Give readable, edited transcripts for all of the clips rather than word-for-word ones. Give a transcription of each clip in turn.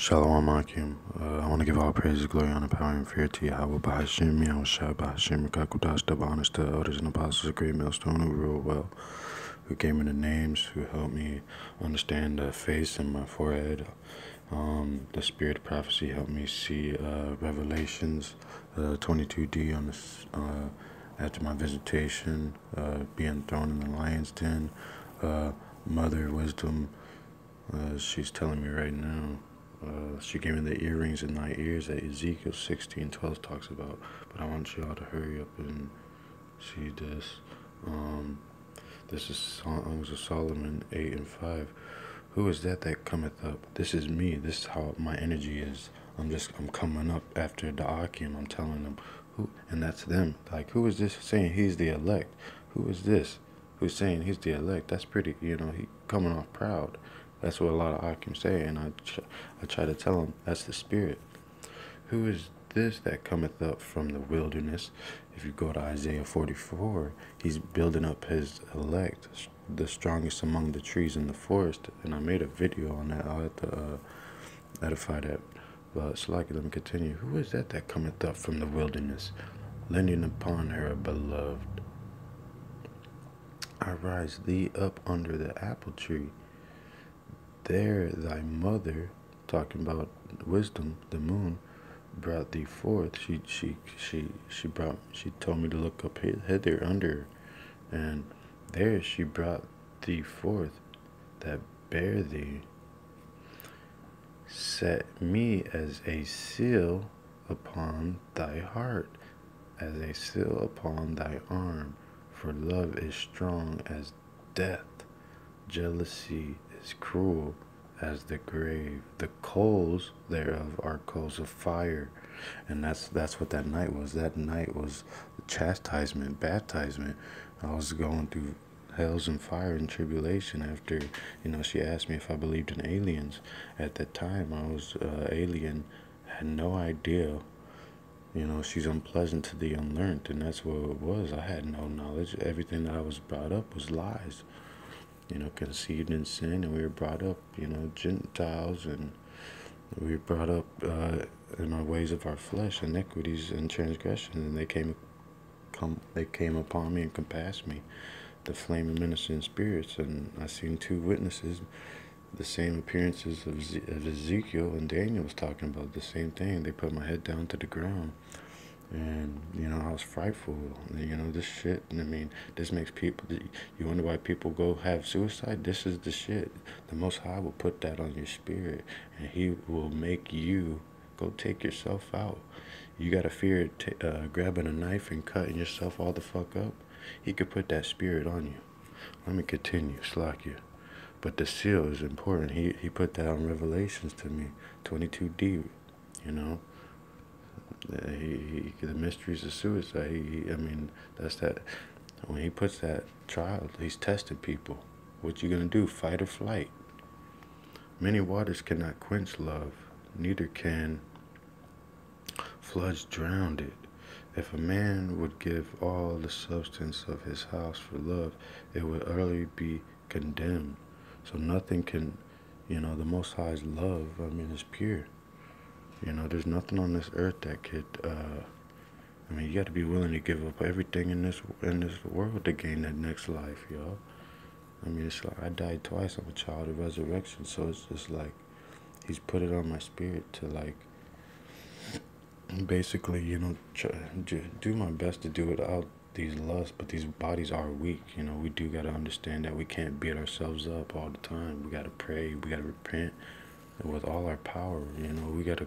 Shalom Akim. I want to give all praise, glory, honor, power, and fear to Yahweh Bahashim, Yahweh Shai Bahashim, Kakudash, double honors to elders and apostles, a great millstone who rule well, who gave me the names, who helped me understand the face and my forehead. The spirit of prophecy helped me see Revelations 22D on this, after my visitation, being thrown in the lion's den. Mother Wisdom, she's telling me right now. She gave me the earrings in thy ears that Ezekiel 16:12 talks about. But I want y'all to hurry up and see this. This is Songs of Solomon 8:5. Who is that cometh up? This is me. This is how my energy is. I'm coming up after the Akim. I'm telling them who, and that's them. Like, who is this saying he's the elect? Who is this who's saying he's the elect? That's pretty, he coming off proud. That's what a lot of Akim say, and I try to tell them that's the spirit. Who is this that cometh up from the wilderness? If you go to Isaiah 44, he's building up his elect, the strongest among the trees in the forest. And I made a video on that. I'll have to edify that. But so let me continue. Who is that cometh up from the wilderness, lending upon her beloved? I rise thee up under the apple tree. There thy mother, talking about wisdom, the moon, brought thee forth. She told me to look up hither under her, and there she brought thee forth, that bare thee. Set me as a seal upon thy heart, as a seal upon thy arm, for love is strong as death. Jealousy is cruel as the grave. The coals thereof are coals of fire. And that's what that night was. That night was chastisement, baptizement. I was going through hells and fire and tribulation after, she asked me if I believed in aliens. At that time, I was alien, had no idea. She's unpleasant to the unlearned, and that's what it was. I had no knowledge. Everything that I was brought up was lies. Conceived in sin, and we were brought up, Gentiles, and we were brought up in our ways of our flesh, iniquities and transgressions, and they came upon me and compassed me, the flame of ministering spirits. And I seen two witnesses, the same appearances of Ezekiel and Daniel was talking about the same thing. They put my head down to the ground. And, I was frightful. This shit, this makes people, you wonder why people go have suicide? This is the shit. The Most High will put that on your spirit, and he will make you go take yourself out. You got to fear grabbing a knife and cutting yourself all the fuck up. He could put that spirit on you. Let me continue, Slakia. But the seal is important. He put that on Revelations to me, 22D, the mysteries of suicide. That's that. When he puts that trial, he's testing people. What you gonna do? Fight or flight? Many waters cannot quench love, neither can floods drown it. If a man would give all the substance of his house for love, it would utterly be condemned. So nothing can, the Most High's love, is pure. There's nothing on this earth that could, you got to be willing to give up everything in this world to gain that next life, y'all. It's like I died twice. I'm a child of resurrection, so it's just like he's put it on my spirit to, like, basically, do my best to do without these lusts, but these bodies are weak. We do got to understand that we can't beat ourselves up all the time. We got to pray. We got to repent with all our power. We gotta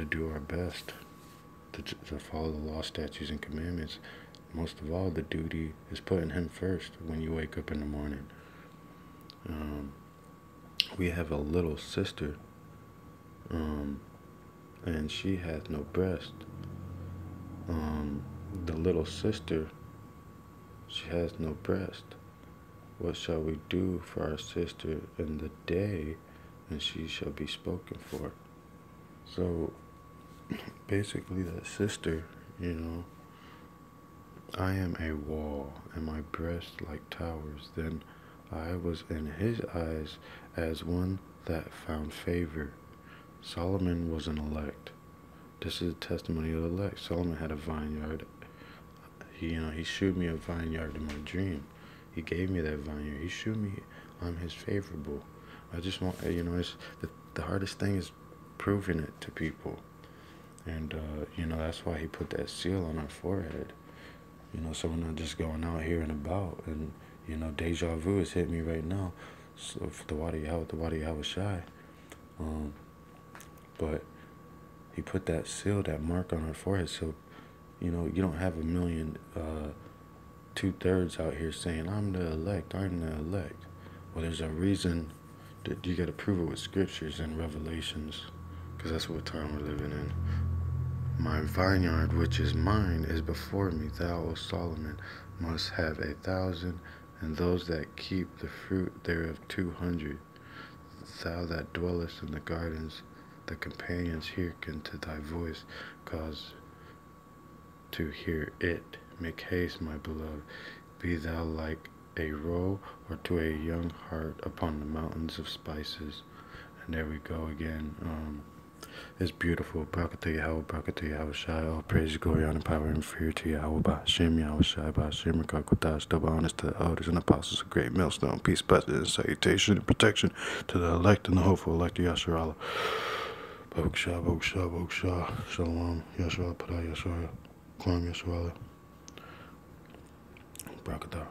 do our best to follow the law, statutes, and commandments. Most of all, the duty is putting him first when you wake up in the morning. We have a little sister, and she hath no breast. The little sister, she has no breast. What shall we do for our sister in the day, and she shall be spoken for? So, basically, that sister, I am a wall, and my breasts like towers. Then I was in his eyes as one that found favor. Solomon was an elect. This is a testimony of the elect. Solomon had a vineyard. He shewed me a vineyard in my dream. He gave me that vineyard. He shewed me I'm his favorable. I just want, it's the hardest thing is proving it to people. And, that's why he put that seal on our forehead. So we're not just going out here and about. And, deja vu has hit me right now. So for the Wadi Yahweh Shai. But he put that seal, that mark on our forehead. So, you don't have a million, 2/3 out here saying, I'm the elect. Well, there's a reason that you got to prove it with scriptures and revelations. Because that's what time we're living in. My vineyard, which is mine, is before me. Thou, O Solomon, must have 1,000, and those that keep the fruit thereof 200. Thou that dwellest in the gardens, the companions hearken to thy voice, cause to hear it. Make haste, my beloved. Be thou like a roe, or to a young hart upon the mountains of spices. And there we go again. It's beautiful. Barakatah Yahweh, Barakatah Yahweh Shai. All praise, glory, honor, power, and fear to Yahweh, Ba'ashem Yahweh Shai, Ba'ashem Rakakotas, double honors to the elders and apostles of great millstone, peace, blessing, and salutation, and protection to the elect and the hopeful elect of Yasharallah. Baruch Shah, Baruch Shah, Baruch Shah, Shalom, Yashua, Padah, Yashua, Klam, Yashua, Barakatah.